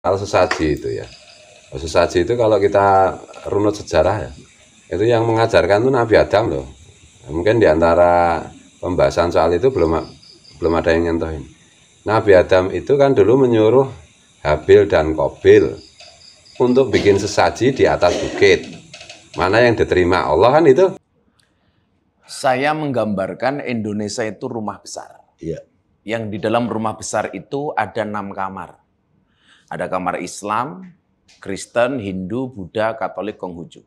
sesaji itu ya. Sesaji itu kalau kita runut sejarah ya, itu yang mengajarkan itu Nabi Adam loh. Mungkin diantara pembahasan soal itu belum ada yang nyentuhin. Nabi Adam itu kan dulu menyuruh Habil dan Qabil untuk bikin sesaji di atas bukit. Mana yang diterima Allah kan itu. Saya menggambarkan Indonesia itu rumah besar. Iya. Yang di dalam rumah besar itu ada 6 kamar. Ada kamar Islam, Kristen, Hindu, Buddha, Katolik, Konghucu.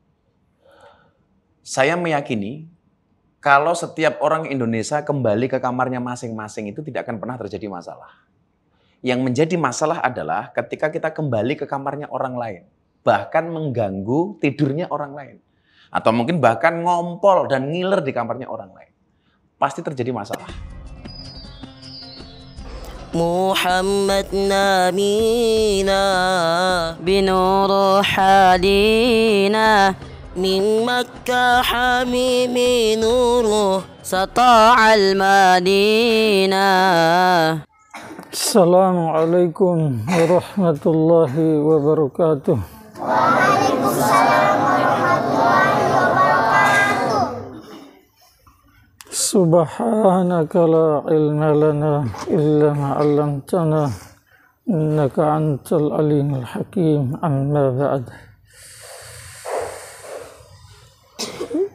Saya meyakini kalau setiap orang Indonesia kembali ke kamarnya masing-masing itu tidak akan pernah terjadi masalah. Yang menjadi masalah adalah ketika kita kembali ke kamarnya orang lain. Bahkan mengganggu tidurnya orang lain. Atau mungkin bahkan ngompol dan ngiler di kamarnya orang lain. Pasti terjadi masalah. Muhammad namina binuru hadina min Makkah hamimi nuruh sata'al madinah. Assalamualaikum warahmatullahi wabarakatuh. Waalaikumsalam warahmatullahi wabarakatuh. Subhanaka la ilma lana illa ma 'allamtana innaka antal alimul hakim. Amma ba'd.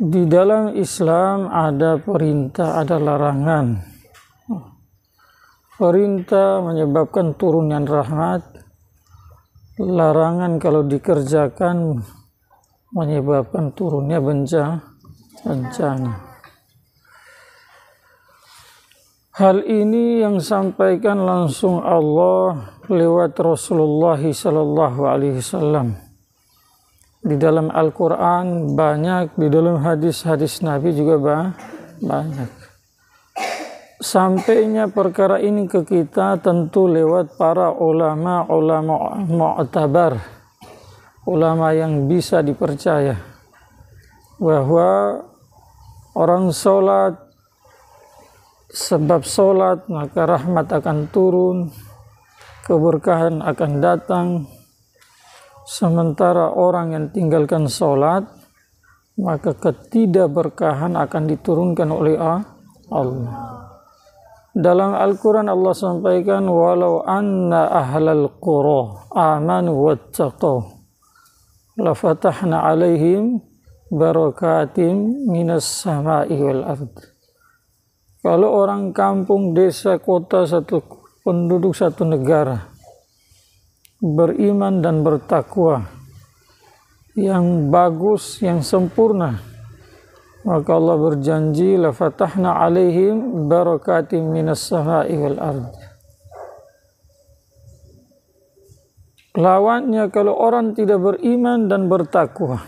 Di dalam Islam ada perintah, ada larangan. Perintah menyebabkan turunnya rahmat, larangan kalau dikerjakan menyebabkan turunnya bencana. Hal ini yang sampaikan langsung Allah lewat Rasulullah sallallahu alaihi wasallam. Di dalam Al-Quran banyak, di dalam hadis-hadis Nabi juga banyak. Sampainya perkara ini ke kita tentu lewat para ulama mu'tabar, ulama yang bisa dipercaya, bahwa orang sholat, sebab sholat maka rahmat akan turun, keberkahan akan datang. Sementara orang yang tinggalkan sholat, maka ketidakberkahan akan diturunkan oleh Allah. Dalam Al-Quran Allah sampaikan, walau anna ahlal qura amanu wattaqaw lafatahna alaihim barakatim minas sama'i wal ard. Kalau orang kampung, desa, kota, satu penduduk satu negara beriman dan bertakwa yang bagus, yang sempurna, maka Allah berjanji la fatahna alaihim barakatim minas sama'i wal ard. Lawannya kalau orang tidak beriman dan bertakwa,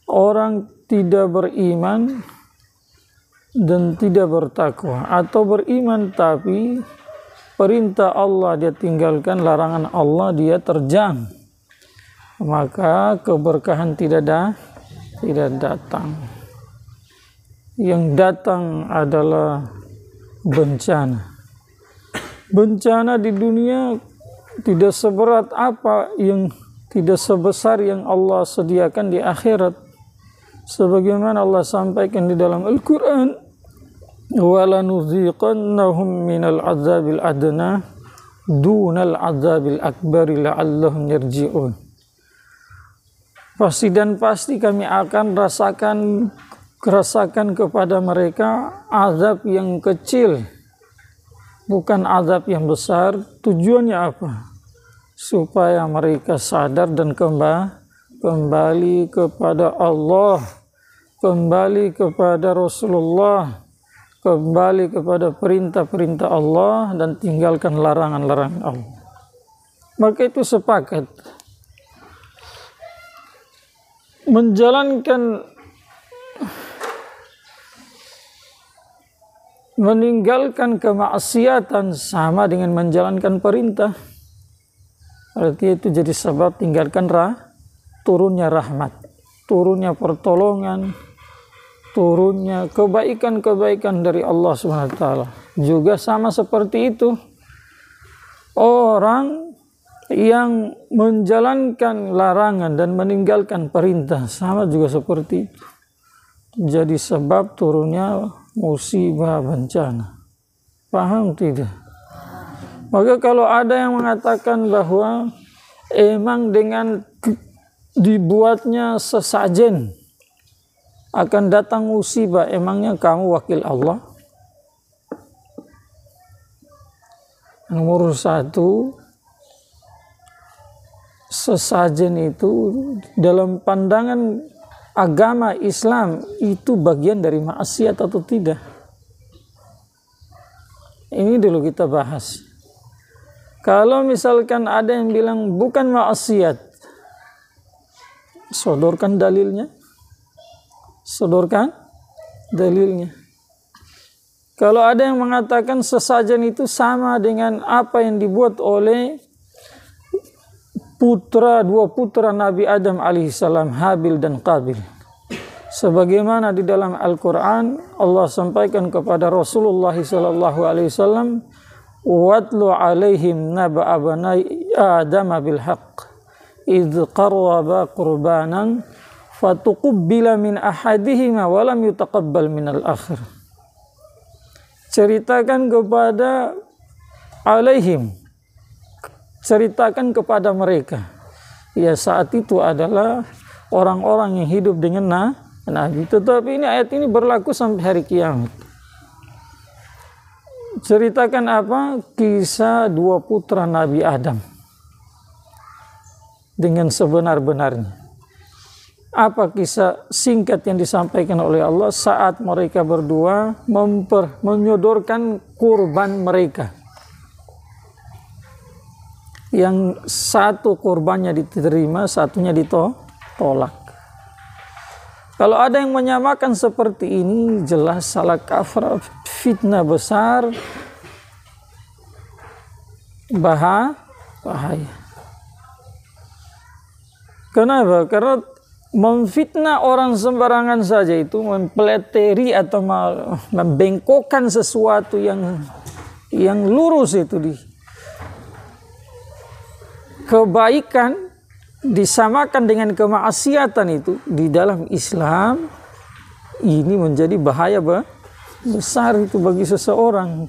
orang tidak beriman dan tidak bertakwa, atau beriman tapi perintah Allah dia tinggalkan, larangan Allah dia terjang, maka keberkahan tidak datang. Yang datang adalah bencana. Bencana di dunia tidak seberat apa, yang tidak sebesar yang Allah sediakan di akhirat. Sebagaimana Allah sampaikan di dalam Al-Quran, وَلَنُذِيقَنَّهُمْ مِنَ الْعَذَابِ الْأَدْنَى دُونَ الْعَذَابِ الْأَكْبَرِ لَعَلَّهُمْ يَرْجِعُونَ. Pasti dan pasti kami akan rasakan kepada mereka azab yang kecil, bukan azab yang besar. Tujuannya apa? Supaya mereka sadar dan kembali kepada Allah, kembali kepada Rasulullah, kembali kepada perintah-perintah Allah dan tinggalkan larangan-larangan Allah. Maka itu sepakat meninggalkan kemaksiatan sama dengan menjalankan perintah. Berarti itu jadi sebab tinggalkan turunnya rahmat, turunnya pertolongan, turunnya kebaikan-kebaikan dari Allah SWT. Juga sama seperti itu, orang yang menjalankan larangan dan meninggalkan perintah sama juga seperti itu. Jadi sebab turunnya musibah bencana. Paham tidak? Maka kalau ada yang mengatakan bahwa emang dengan dibuatnya sesajen akan datang musibah, emangnya kamu wakil Allah? Nomor satu, sesajen itu dalam pandangan agama Islam itu bagian dari maksiat atau tidak? Ini dulu kita bahas. Kalau misalkan ada yang bilang bukan maksiat, sodorkan dalilnya. Sodorkan dalilnya. Kalau ada yang mengatakan sesajen itu sama dengan apa yang dibuat oleh dua putra Nabi Adam alaihissalam, Habil dan Qabil. Sebagaimana di dalam Al-Quran Allah sampaikan kepada Rasulullah SAW, watlu alaihim naba'a banai Adam bil haqq idh qarraba qurbanan fatuqubbila min ahadihima walam yutaqabbal minal akhir. Ceritakan kepada alaihim, ceritakan kepada mereka. Ya, saat itu adalah orang-orang yang hidup dengan Nabi. Tetapi ini ayat ini berlaku sampai hari kiamat. Ceritakan apa? Kisah dua putra Nabi Adam dengan sebenar-benarnya. Apa kisah singkat yang disampaikan oleh Allah saat mereka berdua menyodorkan kurban mereka. Yang satu kurbannya diterima, satunya ditolak. Kalau ada yang menyamakan seperti ini, jelas salah kaprah, fitnah besar, bahaya. Kenapa? Karena memfitnah orang sembarangan saja itu mempeleteri atau membengkokkan sesuatu yang lurus itu kebaikan disamakan dengan kemaksiatan itu di dalam Islam, ini menjadi bahaya besar itu bagi seseorang.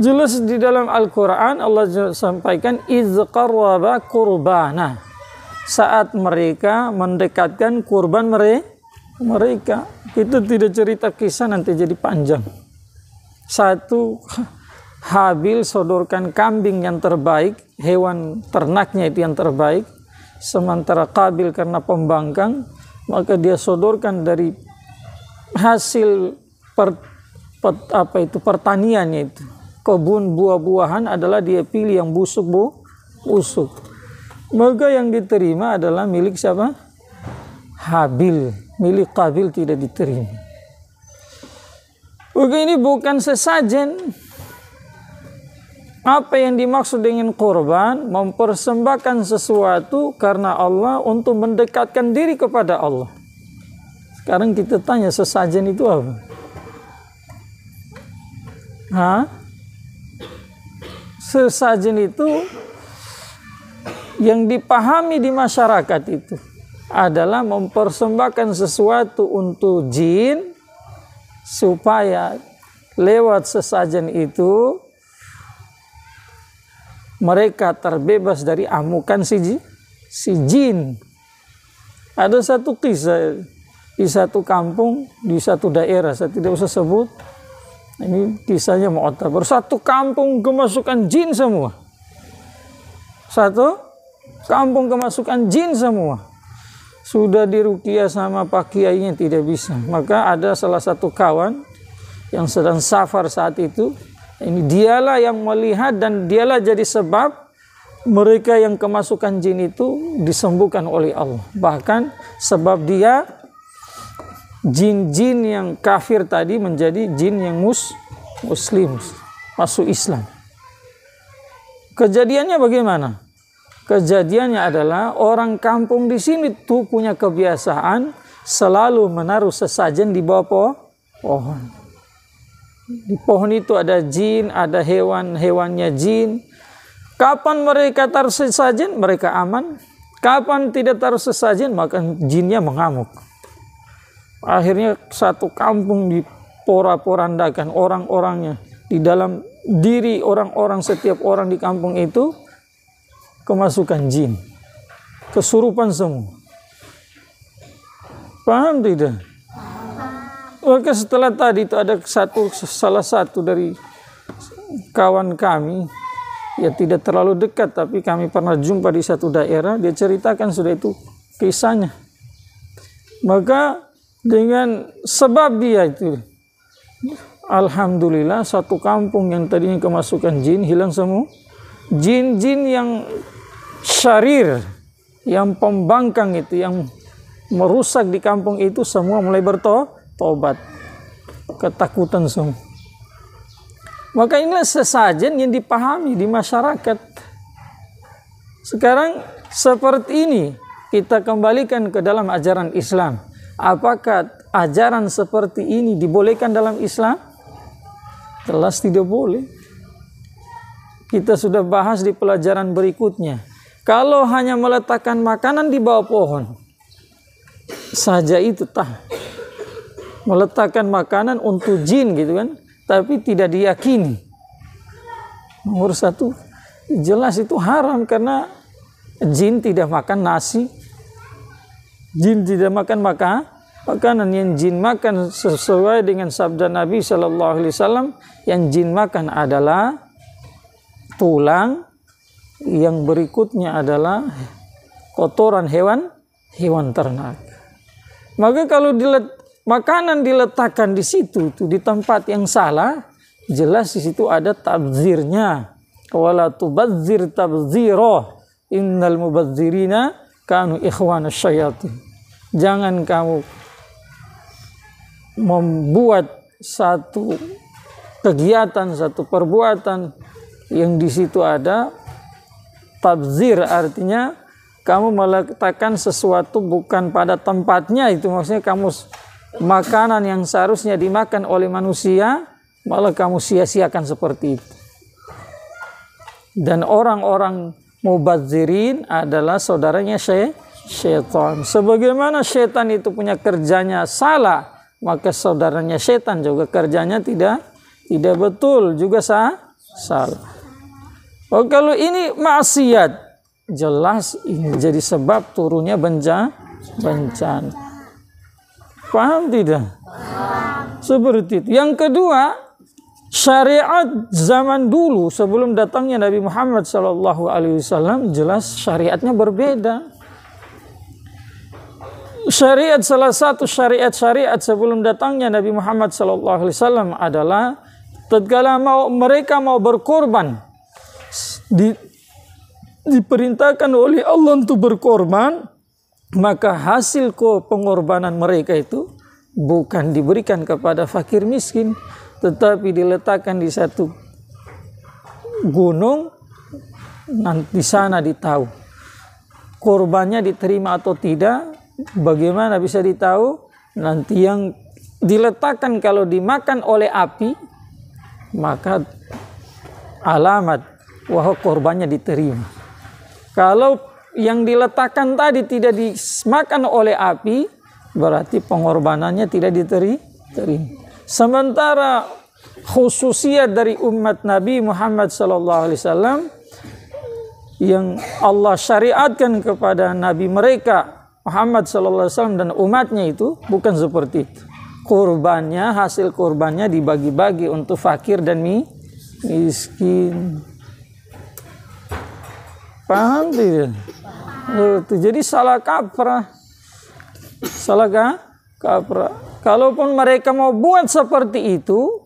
Jelas di dalam Al-Quran Allah sampaikan idz qarraba qurbana, saat mereka mendekatkan kurban mereka. Itu tidak cerita kisah, nanti jadi panjang. Satu, Habil sodorkan kambing yang terbaik, hewan ternaknya itu yang terbaik. Sementara Qabil karena pembangkang, maka dia sodorkan dari hasil pertaniannya itu. Kebun buah-buahan adalah dia pilih yang busuk. Maka yang diterima adalah milik siapa? Habil. Milik Qabil tidak diterima. Maka ini bukan sesajen. Apa yang dimaksud dengan korban? Mempersembahkan sesuatu karena Allah untuk mendekatkan diri kepada Allah. Sekarang kita tanya, sesajen itu apa? Sesajen itu yang dipahami di masyarakat itu adalah mempersembahkan sesuatu untuk jin supaya lewat sesajen itu mereka terbebas dari amukan si jin. Ada satu kisah di satu kampung, di satu daerah, saya tidak usah sebut. Ini kisahnya mu'tabar. Satu kampung kemasukan jin semua. Satu kampung kemasukan jin semua. Sudah diruqyah sama pak kiainya tidak bisa. Maka ada salah satu kawan yang sedang safar saat itu. Ini dialah yang melihat dan dialah jadi sebab mereka yang kemasukan jin itu disembuhkan oleh Allah. Bahkan sebab dia, jin-jin yang kafir tadi menjadi jin yang muslim, masuk Islam. Kejadiannya bagaimana? Kejadiannya adalah orang kampung di sini tuh punya kebiasaan selalu menaruh sesajen di bawah pohon. Di pohon itu ada jin, ada hewan-hewannya jin. Kapan mereka taruh sesajen, mereka aman. Kapan tidak taruh sesajen, maka jinnya mengamuk. Akhirnya satu kampung diporak-porandakan orang-orangnya. Di dalam diri orang-orang, setiap orang di kampung itu kemasukan jin. Kesurupan semua. Paham tidak? Maka setelah tadi itu ada salah satu dari kawan kami, ya tidak terlalu dekat, tapi kami pernah jumpa di satu daerah, dia ceritakan sudah itu kisahnya. Maka dengan sebab dia itu, alhamdulillah satu kampung yang tadinya kemasukan jin, hilang semua. Jin-jin yang syarir, yang pembangkang itu, yang merusak di kampung itu semua mulai bertobat. Ketakutan semua. Maka inilah sesajen yang dipahami di masyarakat. Sekarang seperti ini kita kembalikan ke dalam ajaran Islam. Apakah ajaran seperti ini dibolehkan dalam Islam? Jelas tidak boleh. Kita sudah bahas di pelajaran berikutnya. Kalau hanya meletakkan makanan di bawah pohon saja itu meletakkan makanan untuk jin gitu kan, tapi tidak diyakini. Nomor satu, jelas itu haram karena jin tidak makan nasi. Jin tidak makan makanan. Yang jin makan sesuai dengan sabda Nabi SAW, yang jin makan adalah tulang, yang berikutnya adalah kotoran hewan ternak. Maka kalau makanan diletakkan di situ, itu di tempat yang salah, jelas di situ ada tabzirnya. Wala tubadzir tabzira, innal mubadzirina kanu ikhwana syayatin. Jangan kamu membuat satu kegiatan, satu perbuatan yang di situ ada tabzir, artinya kamu meletakkan sesuatu bukan pada tempatnya. Itu maksudnya kamu makanan yang seharusnya dimakan oleh manusia malah kamu sia-siakan seperti itu. Dan orang-orang mubadzirin adalah saudaranya syaitan. Sebagaimana syaitan itu punya kerjanya salah, maka saudaranya syaitan juga kerjanya tidak betul, juga salah. Oh, kalau ini maksiat, jelas ini jadi sebab turunnya bencana. Paham tidak? Seperti itu. Yang kedua, syariat zaman dulu sebelum datangnya Nabi Muhammad SAW, jelas syariatnya berbeda. Salah satu syariat sebelum datangnya Nabi Muhammad SAW adalah tatkala mereka mau berkorban, diperintahkan oleh Allah untuk berkorban, maka hasil pengorbanan mereka itu bukan diberikan kepada fakir miskin, tetapi diletakkan di satu gunung, nanti di sana ditahu korbannya diterima atau tidak. Bagaimana bisa ditahu? Nanti yang diletakkan kalau dimakan oleh api, maka alamat bahwa korbannya diterima. Kalau yang diletakkan tadi tidak dimakan oleh api, berarti pengorbanannya tidak diterima. Sementara khususiat dari umat Nabi Muhammad SAW yang Allah syariatkan kepada Nabi mereka Muhammad SAW dan umatnya itu bukan seperti itu. Hasil kurbannya dibagi-bagi untuk fakir dan miskin. Paham tidak? Jadi salah kaprah. Kalaupun mereka mau buat seperti itu,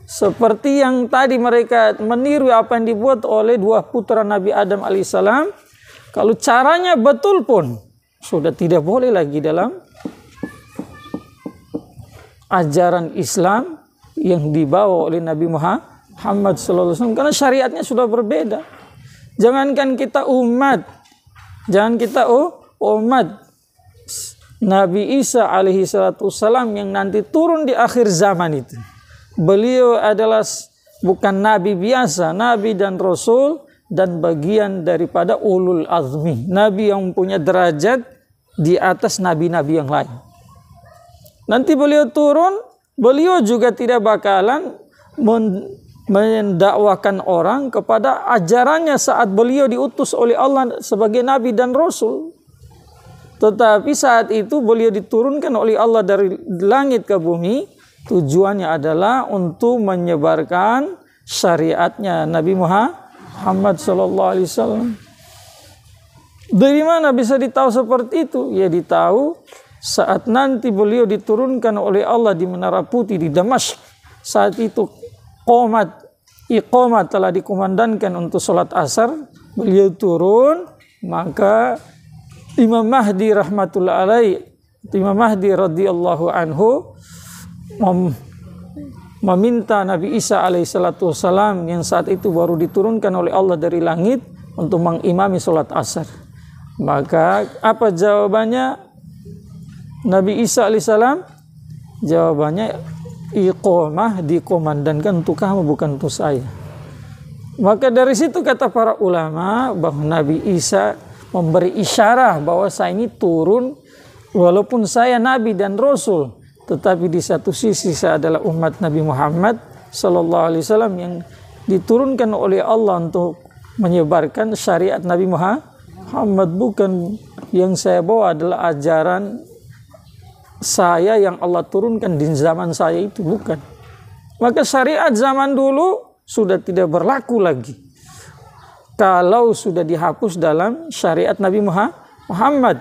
seperti yang tadi mereka meniru apa yang dibuat oleh dua putra Nabi Adam alaihissalam, kalau caranya betul pun sudah tidak boleh lagi dalam ajaran Islam yang dibawa oleh Nabi Muhammad SAW, karena syariatnya sudah berbeda. Jangankan kita umat, Nabi Isa alaihi salatu wassalam yang nanti turun di akhir zaman itu, beliau adalah bukan nabi biasa, nabi dan rasul dan bagian daripada ulul azmi, nabi yang punya derajat di atas nabi-nabi yang lain. Nanti beliau turun, beliau juga tidak bakalan mendakwakan orang kepada ajarannya saat beliau diutus oleh Allah sebagai nabi dan rasul. Tetapi saat itu beliau diturunkan oleh Allah dari langit ke bumi, tujuannya adalah untuk menyebarkan syariatnya Nabi Muhammad SAW. Dari mana bisa ditahu seperti itu? Ya ditahu saat nanti beliau diturunkan oleh Allah di Menara Putih di Damaskus. Saat itu iqamat telah dikumandangkan untuk sholat asar. Beliau turun, maka Imam Mahdi rahmatullah alaih, Imam Mahdi radhiyallahu anhu meminta Nabi Isa alaihissalatu wassalam yang saat itu baru diturunkan oleh Allah dari langit untuk mengimami sholat asar. Maka apa jawabannya Nabi Isa alaihissalam? Jawabannya, iqamah dikomandangkan untuk kamu, bukan untuk saya. Maka dari situ kata para ulama bahwa Nabi Isa memberi isyarat bahwa saya ini turun walaupun saya nabi dan rasul, tetapi di satu sisi saya adalah umat Nabi Muhammad sallallahu alaihi wasallam yang diturunkan oleh Allah untuk menyebarkan syariat Nabi Muhammad. Bukan yang saya bawa adalah ajaran saya yang Allah turunkan di zaman saya itu, bukan. Maka syariat zaman dulu sudah tidak berlaku lagi kalau sudah dihapus dalam syariat Nabi Muhammad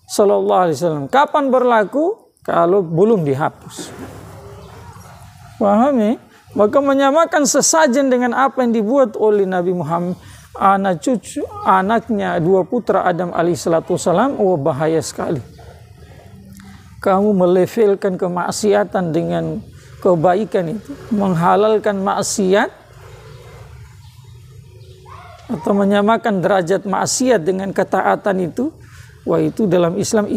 sallallahu alaihi wasallam. Kapan berlaku? Kalau belum dihapus. Paham ya? Maka menyamakan sesajen dengan apa yang dibuat oleh Nabi Muhammad, anaknya dua putra Adam alaihissalatu wassalam, bahaya sekali. Kamu melevelkan kemaksiatan dengan kebaikan itu, menghalalkan maksiat atau menyamakan derajat maksiat dengan ketaatan itu, wah itu dalam Islam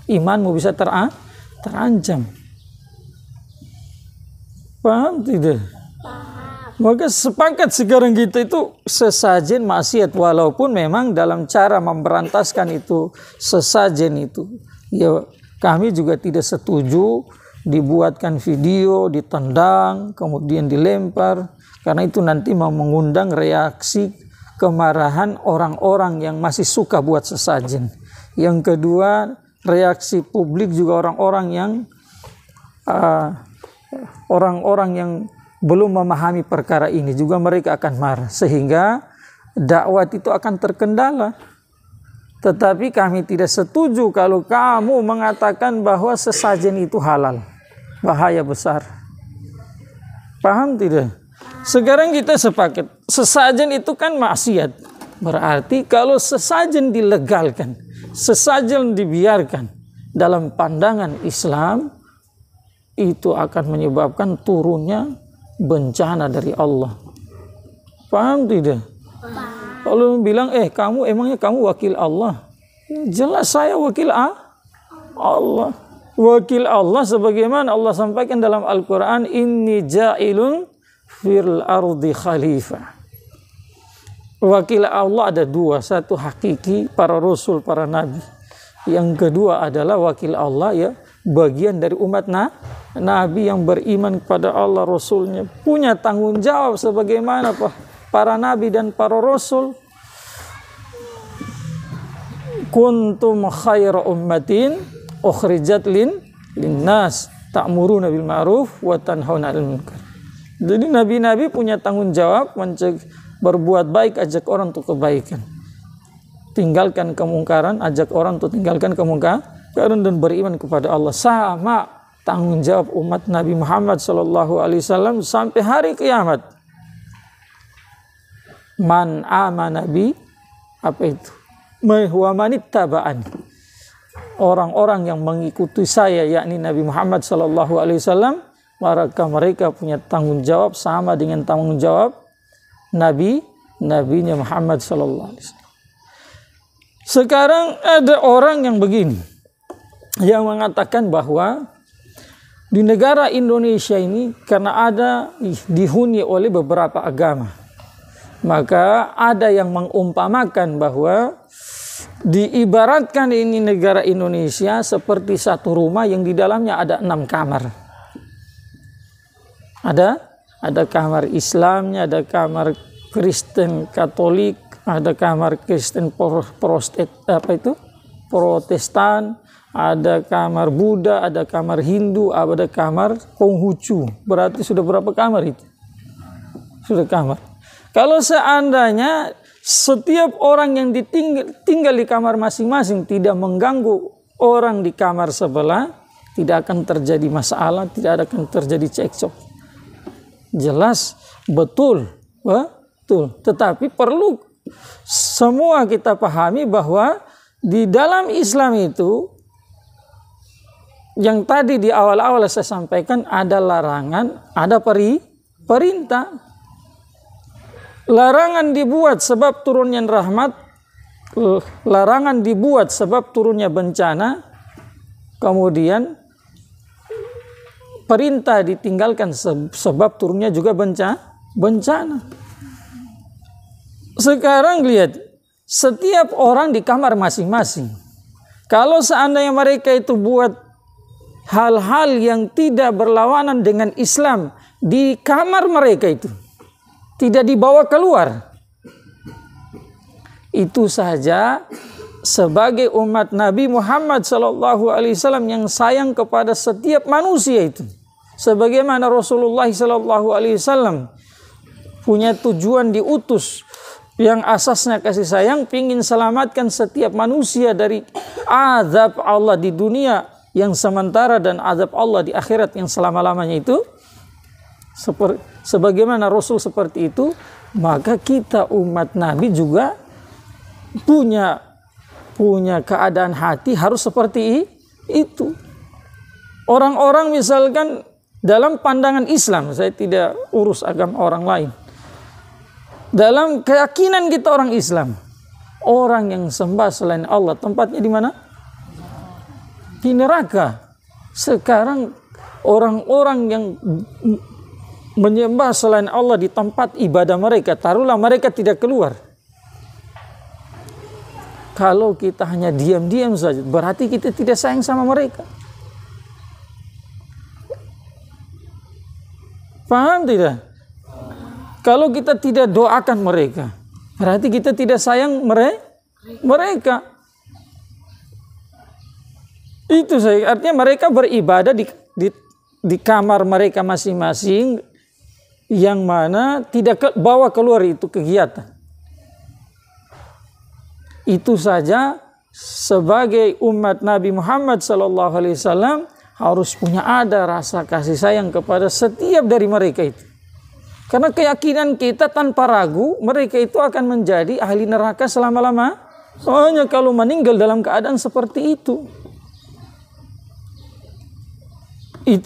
imanmu bisa terancam. Paham tidak? Maka sepakat sekarang kita itu sesajen maksiat, walaupun memang dalam cara memberantaskan itu sesajen itu, ya kami juga tidak setuju dibuatkan video, ditendang, kemudian dilempar, karena itu nanti mau mengundang reaksi kemarahan orang-orang yang masih suka buat sesajen. Yang kedua, reaksi publik juga orang-orang yang belum memahami perkara ini juga mereka akan marah, sehingga dakwah itu akan terkendala. Tetapi kami tidak setuju kalau kamu mengatakan bahwa sesajen itu halal. Bahaya besar. Paham tidak? Sekarang kita sepakat, sesajen itu kan maksiat. Berarti kalau sesajen dilegalkan, sesajen dibiarkan, dalam pandangan Islam, itu akan menyebabkan turunnya bencana dari Allah. Paham tidak? Kalau bilang, kamu emangnya kamu wakil Allah? Jelas saya wakil Allah. Wakil Allah sebagaimana Allah sampaikan dalam Al-Quran, inni ja'ilun fil ardi khalifah. Wakil Allah ada dua, satu hakiki para rasul, para nabi. Yang kedua adalah wakil Allah, ya bagian dari umat nabi yang beriman kepada Allah, rasulnya, punya tanggung jawab sebagaimana para nabi dan para rasul. Kuntum khaira ummatin ukhrijat linnas ta'muruna bil ma'ruf wa tanhauna 'anil munkar. Jadi nabi-nabi punya tanggung jawab berbuat baik, ajak orang untuk kebaikan. Tinggalkan kemungkaran, ajak orang untuk tinggalkan kemungkaran dan beriman kepada Allah. Sama tanggung jawab umat Nabi Muhammad SAW sampai hari kiamat. Man amana bi, apa itu? Wa manittaba'an. Orang-orang yang mengikuti saya, yakni Nabi Muhammad SAW, maka mereka punya tanggung jawab sama dengan tanggung jawab Nabinya Muhammad SAW. Sekarang ada orang yang begini, yang mengatakan bahwa di negara Indonesia ini karena dihuni oleh beberapa agama, Maka ada yang mengumpamakan bahwa diibaratkan ini negara Indonesia seperti satu rumah yang di dalamnya ada 6 kamar. Ada kamar Islamnya, ada kamar Kristen Katolik, ada kamar Kristen Protestan, ada kamar Buddha, ada kamar Hindu, ada kamar Konghucu. Berarti sudah berapa kamar itu? Sudah kamar. Kalau seandainya setiap orang yang tinggal di kamar masing-masing tidak mengganggu orang di kamar sebelah, tidak akan terjadi masalah, tidak akan terjadi cekcok. Jelas, betul. Tetapi perlu semua kita pahami bahwa di dalam Islam itu, yang tadi di awal-awal saya sampaikan, ada larangan, ada perintah. Larangan dibuat sebab turunnya rahmat, larangan dibuat sebab turunnya bencana, kemudian perintah ditinggalkan sebab turunnya juga bencana. Sekarang lihat, setiap orang di kamar masing-masing. Kalau seandainya mereka itu buat hal-hal yang tidak berlawanan dengan Islam di kamar mereka itu, tidak dibawa keluar, itu saja sebagai umat Nabi Muhammad SAW yang sayang kepada setiap manusia itu, sebagaimana Rasulullah SAW punya tujuan diutus yang asasnya kasih sayang, ingin selamatkan setiap manusia dari azab Allah di dunia yang sementara dan azab Allah di akhirat yang selama-lamanya itu. Sebagaimana Rasul seperti itu, maka kita umat Nabi juga punya keadaan hati harus seperti itu. Orang-orang misalkan dalam pandangan Islam, saya tidak urus agama orang lain. Dalam keyakinan kita orang Islam, orang yang sembah selain Allah tempatnya di mana? Di neraka. Sekarang orang-orang yang menyembah selain Allah di tempat ibadah mereka, taruhlah mereka tidak keluar. Kalau kita hanya diam-diam saja, berarti kita tidak sayang sama mereka. Paham tidak? Kalau kita tidak doakan mereka, berarti kita tidak sayang mereka. Itu saya, artinya mereka beribadah di kamar mereka masing-masing, yang mana tidak bawa keluar itu kegiatan. Itu saja sebagai umat Nabi Muhammad SAW harus punya ada rasa kasih sayang kepada setiap dari mereka itu. Karena keyakinan kita tanpa ragu mereka itu akan menjadi ahli neraka selama-lama. Soalnya kalau meninggal dalam keadaan seperti itu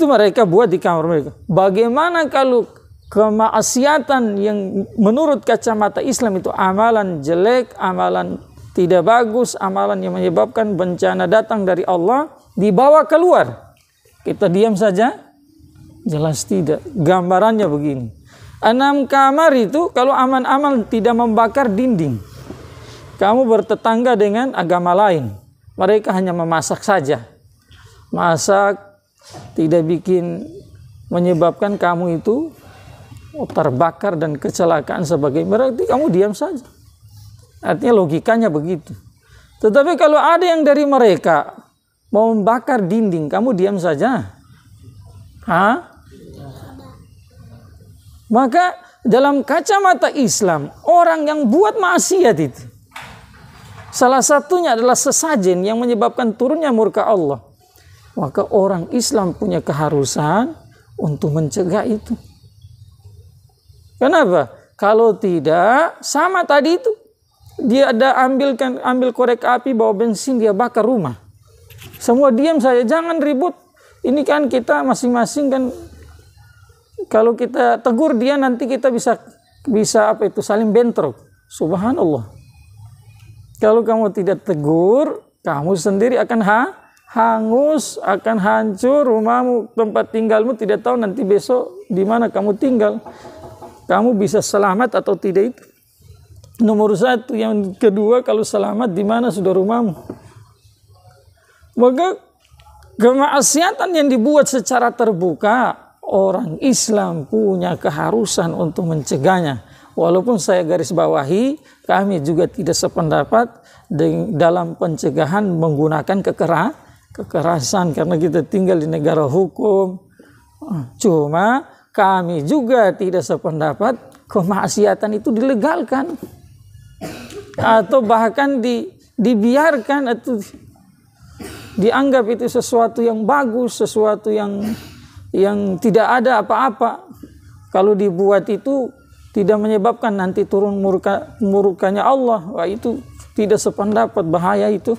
mereka buat di kamar mereka. Bagaimana kalau kemaksiatan yang menurut kacamata Islam itu amalan jelek, amalan tidak bagus, amalan yang menyebabkan bencana datang dari Allah, dibawa keluar, kita diam saja? Jelas tidak. Gambarannya begini, 6 kamar itu kalau aman-aman tidak membakar dinding, kamu bertetangga dengan agama lain, mereka hanya memasak saja, masak tidak bikin menyebabkan kamu itu terbakar dan kecelakaan sebagai berarti kamu diam saja. Artinya logikanya begitu. Tetapi kalau ada yang dari mereka mau membakar dinding, kamu diam saja? Maka dalam kacamata Islam, orang yang buat maksiat itu, salah satunya adalah sesajen yang menyebabkan turunnya murka Allah. Maka orang Islam punya keharusan untuk mencegah itu. Kenapa? Kalau tidak, sama tadi itu. Dia ada ambil korek api, bawa bensin, dia bakar rumah. Semua diam saja, jangan ribut. Ini kan kita masing-masing kan, kalau kita tegur dia nanti kita bisa saling bentrok. Subhanallah. Kalau kamu tidak tegur, kamu sendiri akan hangus, akan hancur rumahmu, tempat tinggalmu, tidak tahu nanti besok di mana kamu tinggal. Kamu bisa selamat atau tidak itu. Nomor satu. Yang kedua, kalau selamat di mana sudah rumahmu. Maka kemaksiatan yang dibuat secara terbuka, orang Islam punya keharusan untuk mencegahnya. Walaupun saya garis bawahi, kami juga tidak sependapat dalam pencegahan menggunakan kekerasan karena kita tinggal di negara hukum. Cuma kami juga tidak sependapat kemaksiatan itu dilegalkan atau bahkan dibiarkan atau dianggap itu sesuatu yang bagus, sesuatu yang tidak ada apa-apa. Kalau dibuat itu tidak menyebabkan nanti turun murkanya Allah. Wah, itu tidak sependapat, bahaya itu.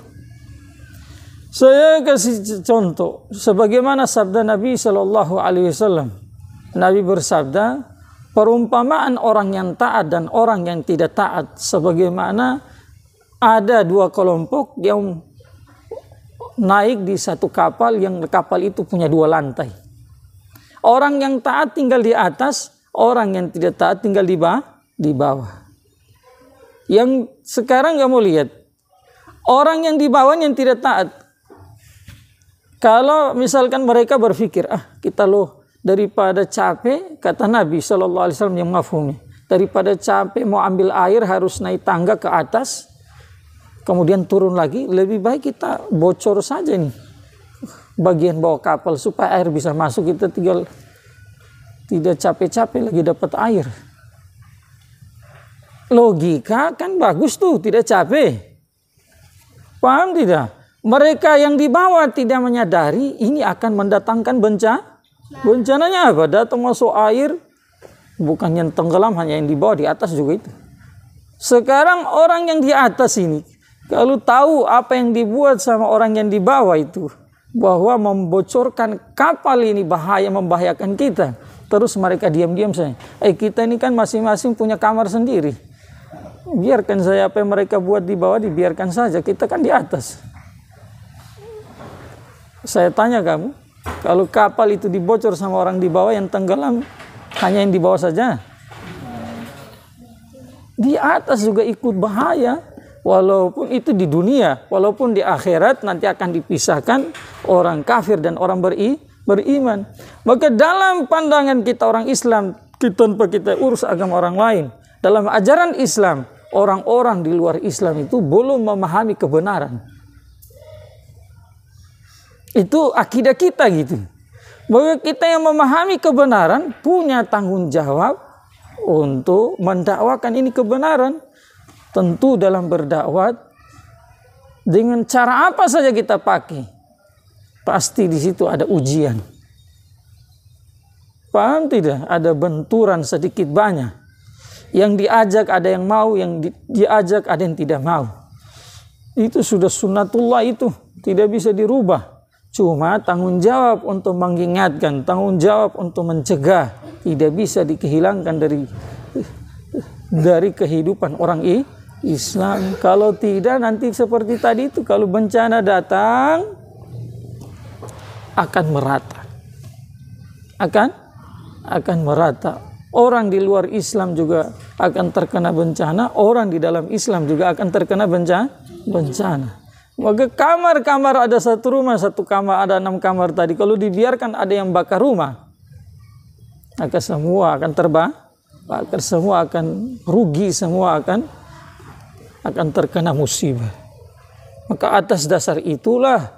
Saya kasih contoh sebagaimana sabda Nabi SAW. Nabi bersabda, perumpamaan orang yang taat dan orang yang tidak taat sebagaimana ada dua kelompok yang naik di satu kapal, yang kapal itu punya dua lantai. Orang yang taat tinggal di atas, orang yang tidak taat tinggal di bawah. Yang sekarang kamu lihat, orang yang di bawah yang tidak taat, kalau misalkan mereka berpikir, kita daripada capek, kata Nabi SAW yang mafhumnya, daripada capek mau ambil air harus naik tangga ke atas, kemudian turun lagi, lebih baik kita bocor saja nih bagian bawah kapal supaya air bisa masuk, kita tinggal tidak capek-capek lagi dapat air. Logika kan bagus tuh, tidak capek. Paham tidak? Mereka yang di bawah tidak menyadari ini akan mendatangkan bencana. Bencananya apa? Datang masuk air, bukan yang tenggelam hanya yang di bawah, di atas juga itu. Sekarang orang yang di atas ini, kalau tahu apa yang dibuat sama orang yang di bawah itu, bahwa membocorkan kapal ini bahaya, membahayakan kita, terus mereka diam-diam saja. Kita ini kan masing-masing punya kamar sendiri. Biarkan saya apa yang mereka buat di bawah, dibiarkan saja. Kita kan di atas. Saya tanya kamu, kalau kapal itu dibocor sama orang di bawah, yang tenggelam hanya yang di bawah saja. Di atas juga ikut bahaya. Walaupun itu di dunia, walaupun di akhirat nanti akan dipisahkan orang kafir dan orang beriman. Maka dalam pandangan kita orang Islam, tanpa kita urus agama orang lain, dalam ajaran Islam, orang-orang di luar Islam itu belum memahami kebenaran. Itu akidah kita gitu. Bahwa kita yang memahami kebenaran punya tanggung jawab untuk mendakwakan ini kebenaran. Tentu dalam berdakwah dengan cara apa saja kita pakai, pasti di situ ada ujian. Paham tidak? Ada benturan sedikit banyak. Yang diajak ada yang mau, yang diajak ada yang tidak mau. Itu sudah sunnatullah, itu tidak bisa dirubah. Cuma tanggung jawab untuk mengingatkan, tanggung jawab untuk mencegah tidak bisa dihilangkan dari kehidupan orang Islam. Kalau tidak nanti seperti tadi itu, kalau bencana datang akan merata. Akan merata. Orang di luar Islam juga akan terkena bencana, orang di dalam Islam juga akan terkena bencana. Maka kamar-kamar ada satu rumah, satu kamar ada 6 kamar tadi. Kalau dibiarkan ada yang bakar rumah, maka semua akan bakar, semua akan rugi, semua akan terkena musibah. Maka atas dasar itulah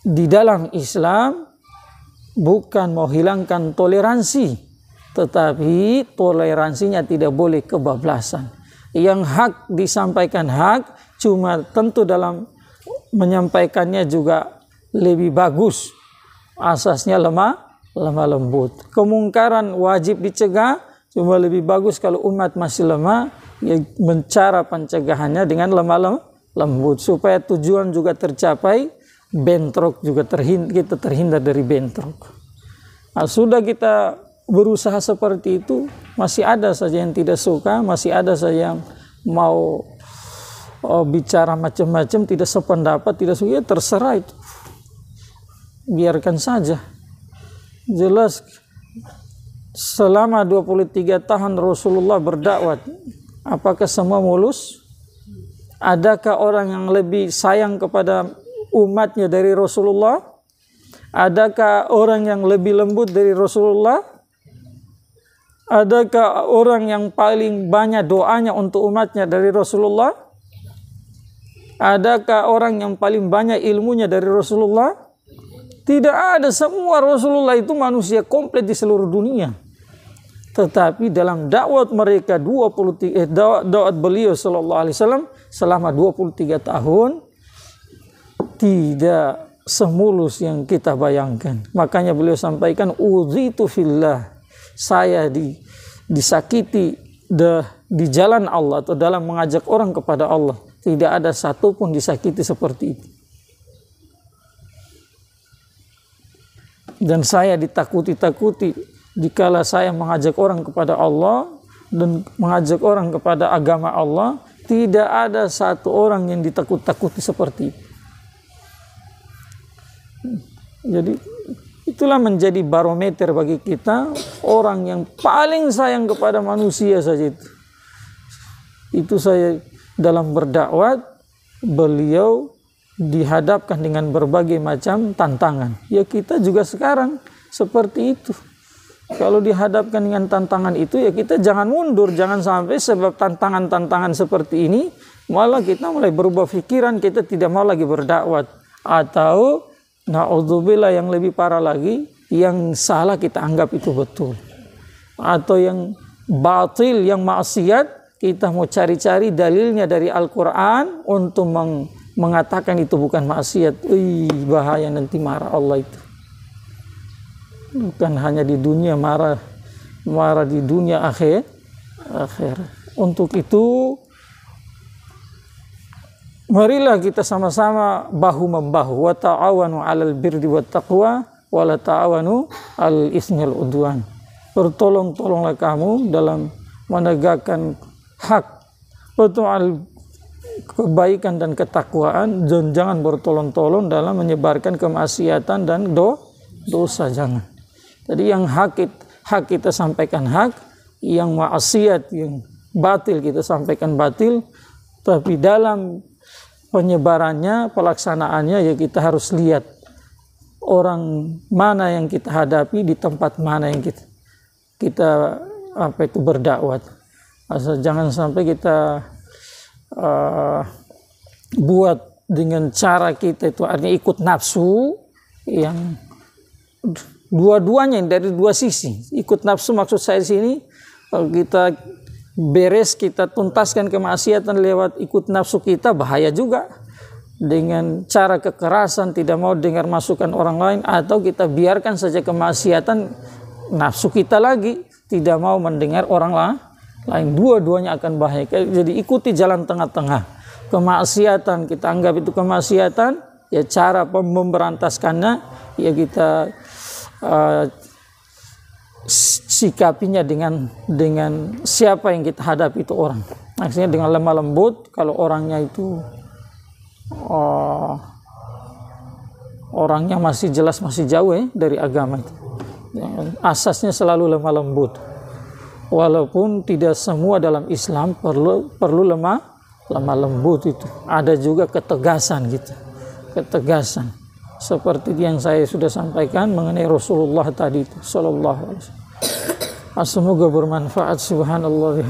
di dalam Islam bukan mau hilangkan toleransi, tetapi toleransinya tidak boleh kebablasan. Yang hak disampaikan hak, cuma tentu dalam menyampaikannya juga lebih bagus. Asasnya lemah lembut. Kemungkaran wajib dicegah, cuma lebih bagus kalau umat masih lemah, ya cara pencegahannya dengan lemah lembut supaya tujuan juga tercapai, bentrok juga kita terhindar dari bentrok. Nah, sudah kita berusaha seperti itu, masih ada saja yang tidak suka, masih ada saja yang mau bicara macam-macam, tidak sependapat, tidak suka, ya terserah itu. Biarkan saja. Jelas selama 23 tahun Rasulullah berdakwah, apakah semua mulus? Adakah orang yang lebih sayang kepada umatnya dari Rasulullah? Adakah orang yang lebih lembut dari Rasulullah? Adakah orang yang paling banyak doanya untuk umatnya dari Rasulullah? Adakah orang yang paling banyak ilmunya dari Rasulullah? Tidak ada, semua Rasulullah itu manusia komplit di seluruh dunia. Tetapi dalam dakwah mereka dakwah beliau sallallahu alaihi wasallam selama 23 tahun tidak semulus yang kita bayangkan. Makanya beliau sampaikan, uzitu fillah, saya disakiti di jalan Allah atau dalam mengajak orang kepada Allah. Tidak ada satupun disakiti seperti itu. Dan saya ditakuti-takuti dikala saya mengajak orang kepada Allah dan mengajak orang kepada agama Allah. Tidak ada satu orang yang ditakut-takuti seperti itu. Jadi itulah menjadi barometer bagi kita, orang yang paling sayang kepada manusia saja itu. Itu saya dalam berdakwah, beliau dihadapkan dengan berbagai macam tantangan. Ya kita juga sekarang seperti itu. Kalau dihadapkan dengan tantangan itu, ya kita jangan mundur, jangan sampai sebab tantangan-tantangan seperti ini malah kita mulai berubah pikiran, kita tidak mau lagi berdakwah, atau na'udzubillah yang lebih parah lagi, yang salah kita anggap itu betul, atau yang batil, yang maksiat kita mau cari-cari dalilnya dari Al-Quran untuk mengatakan itu bukan maksiat. Bahaya, nanti marah Allah itu. Bukan hanya di dunia, marah di dunia akhir. Untuk itu marilah kita sama-sama bahu-membahu, wa ta'awanu 'alal birri wat taqwa wa la ta'awanu 'alal itsmi wal 'udwan. Bertolong-tolonglah kamu dalam menegakkan hak, betul kebaikan dan ketakwaan, dan jangan bertolong-tolong dalam menyebarkan kemaksiatan dan dosa, jangan. Jadi yang hak kita sampaikan hak, yang maksiat, yang batil kita sampaikan batil. Tapi dalam penyebarannya, pelaksanaannya, ya kita harus lihat orang mana yang kita hadapi, di tempat mana yang kita berdakwah. Asal jangan sampai kita buat dengan cara kita itu artinya ikut nafsu, yang dua-duanya dari dua sisi. Ikut nafsu maksud saya di sini, kalau kita beres, kita tuntaskan kemaksiatan lewat ikut nafsu kita, bahaya juga. Dengan cara kekerasan, tidak mau dengar masukan orang lain, atau kita biarkan saja kemaksiatan, nafsu kita lagi tidak mau mendengar orang lain. Dua-duanya akan bahaya. Jadi ikuti jalan tengah-tengah. Kemaksiatan kita anggap itu kemaksiatan, ya cara memberantaskannya ya kita sikapinya dengan siapa yang kita hadapi itu orang. Maksudnya dengan lemah lembut. Kalau orangnya itu orangnya masih jelas masih jauh dari agama itu, asasnya selalu lemah lembut. Walaupun tidak semua dalam Islam perlu lemah lembut itu. Ada juga ketegasan gitu. Ketegasan. Seperti yang saya sudah sampaikan mengenai Rasulullah tadi itu, sallallahu alaihi wasallam. Semoga bermanfaat. Subhanallah.